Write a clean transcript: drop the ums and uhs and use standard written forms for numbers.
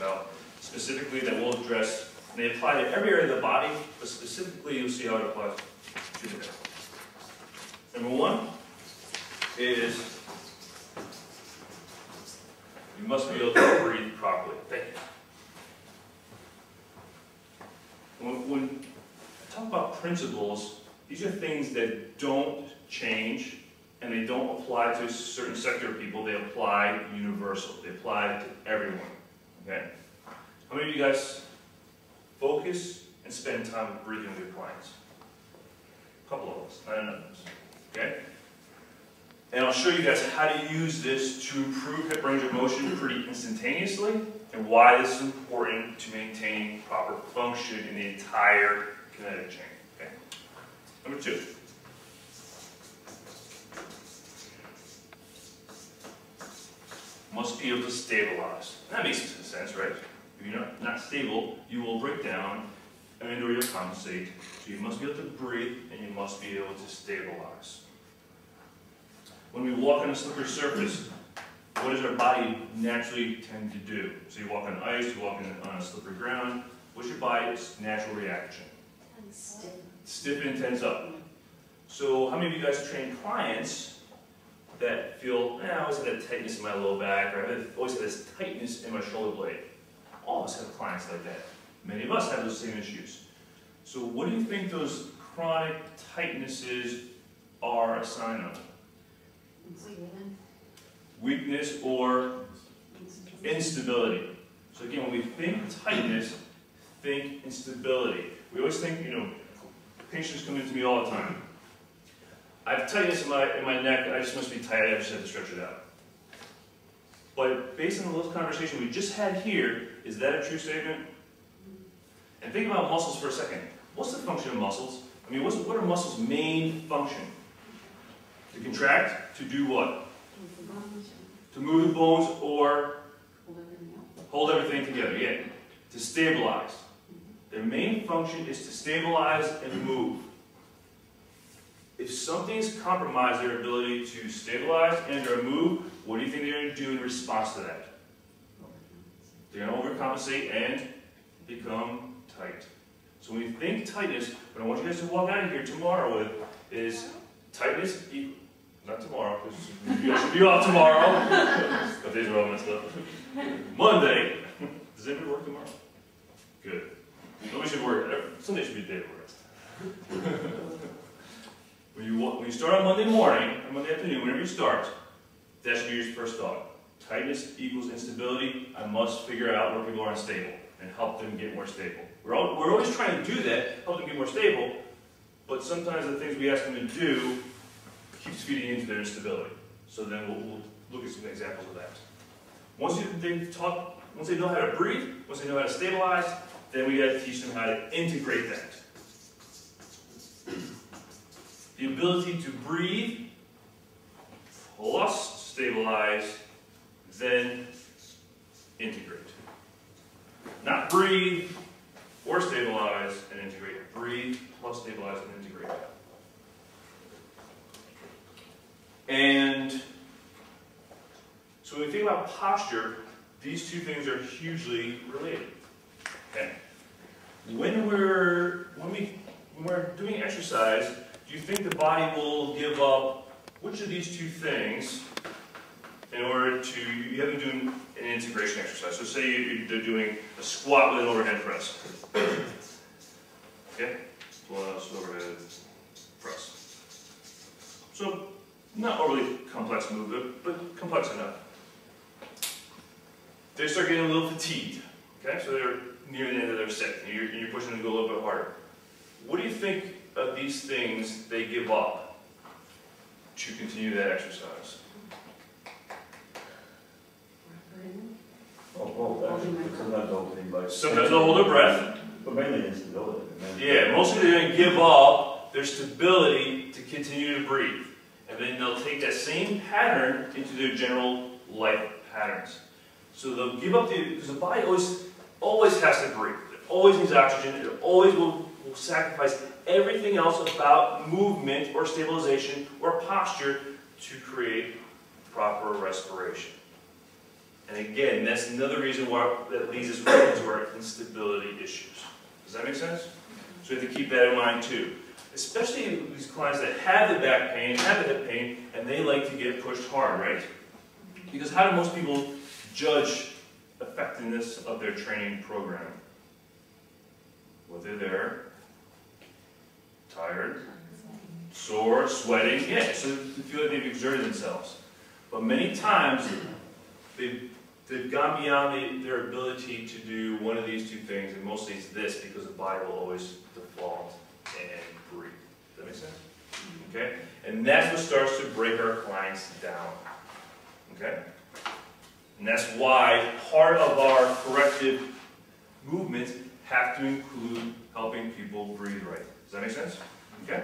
about specifically that we'll address. And they apply to every area of the body, but specifically you'll see how it applies to the head. Number one is you must be able to breathe properly. Thank you. When I talk about principles, these are things that don't change and they don't apply to a certain sector of people. They apply universal. They apply to everyone. Okay? How many of you guys focus and spend time with breathing with your clients? A couple of us, not enough of us. Okay? And I'll show you guys how to use this to improve hip range of motion pretty instantaneously, and why this is important to maintaining proper function in the entire kinetic chain. Okay? Number two. Must be able to stabilize. That makes sense, right? If you're not stable, you will break down and or you'll compensate. So you must be able to breathe and you must be able to stabilize. When we walk on a slippery surface, what does our body naturally tend to do? So you walk on ice, you walk on a slippery ground. What's your body's natural reaction? Stiffen and tense up. So how many of you guys train clients that feel, I always have that tightness in my low back, or I always have this tightness in my shoulder blade? All of us have clients like that. Many of us have those same issues. So what do you think those chronic tightnesses are a sign of? Weakness or instability. So again, when we think tightness, think instability. We always think, patients come into me all the time. I have tightness in my neck, I just must be tight, I just have to stretch it out. But based on the little conversation we just had here, is that a true statement? And think about muscles for a second. What's the function of muscles? I mean, what are muscles' main function? To contract, to do what? To move the bones or hold everything together, yeah. To stabilize. Their main function is to stabilize and move. If something's compromised their ability to stabilize and or move, what do you think they're going to do in response to that? They're going to overcompensate and become tight. So when you think tightness, what I want you guys to walk out of here tomorrow with is tightness equals, not tomorrow, because you should be off tomorrow. But days are all messed up. Monday. Does anybody work tomorrow? Good. Nobody should work. Sunday should be a day of rest. When you start on Monday morning, or Monday afternoon, whenever you start, that should be your first thought. Tightness equals instability. I must figure out where people are unstable and help them get more stable. We're always trying to do that, help them get more stable, but sometimes the things we ask them to do keeps feeding into their instability. So then we'll look at some examples of that. Once they know how to breathe, once they know how to stabilize, then we got to teach them how to integrate that. The ability to breathe, plus stabilize, then integrate. Not breathe or stabilize and integrate. Breathe plus stabilize and integrate. And so when we think about posture, these two things are hugely related. Okay. When we're doing exercise, do you think the body will give up which of these two things in order to, you have them doing an integration exercise. So say they're doing a squat with an overhead press. Okay? Plus overhead press. So, not overly complex movement, but complex enough. They start getting a little fatigued. Okay? So they're near the end of their set, and you're pushing them to go a little bit harder. What do you think of these things they give up to continue that exercise? Sometimes they'll hold their breath. But mainly instability. Yeah, mostly they're going to give up their stability to continue to breathe. And then they'll take that same pattern into their general life patterns. So they'll give up because the body always has to breathe. It always needs oxygen. It always will sacrifice everything else about movement or stabilization or posture to create proper respiration. And again, that's another reason why that leads us right into our instability issues. Does that make sense? So we have to keep that in mind too. Especially these clients that have the back pain, have the hip pain, and they like to get pushed hard, right? Because how do most people judge effectiveness of their training program? Whether they're tired, sore, sweating, yeah, so they feel like they've exerted themselves. But many times, they've gone beyond their ability to do one of these two things, and mostly it's this, because the body will always default and breathe. Does that make sense? Okay? And that's what starts to break our clients down. Okay? And that's why part of our corrective movements have to include helping people breathe right. Does that make sense? Okay?